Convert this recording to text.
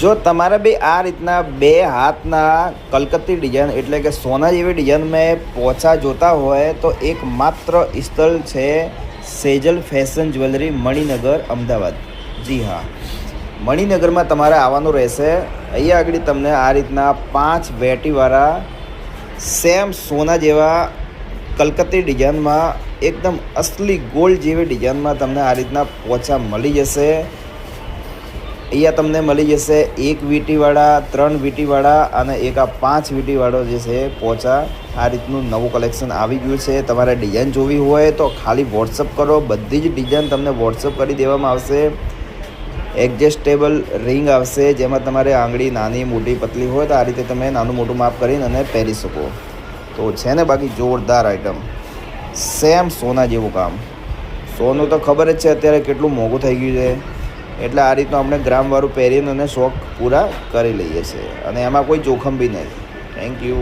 જો તમારે બી આ રીતના બે હાથના કલકત્તી ડિઝાઇન એટલે કે સોના જેવી ડિઝાઇન મેં પોચા જોતા હોય તો એક માત્ર સ્થળ છે સેજલ ફેશન જ્વેલરી મણિનગર અમદાવાદ. જી હા, મણિનગરમાં તમારે આવવાનું રહેશે. અહીંયા આગળ તમને આ રીતના 5 વેટીવાળા સેમ સોના જેવા કલકત્તી ડિઝાઇનમાં એકદમ અસલી ગોલ્ડ જેવી ડિઝાઇનમાં તમને આ રીતના પોચા મળી જશે. અહીંયા તમને મળી જશે 1 વીંટીવાળા, 3 વીંટીવાળા અને એક આ 5 વીંટીવાળો જે છે પોચા. આ રીતનું નવું કલેક્શન આવી ગયું છે. તમારે ડિઝાઇન જોવી હોય તો ખાલી વોટ્સઅપ કરો, બધી જ ડિઝાઇન તમને વોટ્સઅપ કરી દેવામાં આવશે. એડજસ્ટેબલ રિંગ આવશે જેમાં તમારે આંગળી નાની મોટી પતલી હોય તો આ રીતે તમે નાનું મોટું માપ કરીને અને પહેરી શકો. તો છે ને બાકી જોરદાર આઈટમ, સેમ સોના જેવું કામ. સોનું તો ખબર જ છે અત્યારે કેટલું મોંઘું થઈ ગયું છે, એટલે આ રીતનું આપણે ગ્રામવાળું પહેરીને અને શોખ પૂરા કરી લઈએ છીએ અને એમાં કોઈ જોખમ બી નથી. Thank you.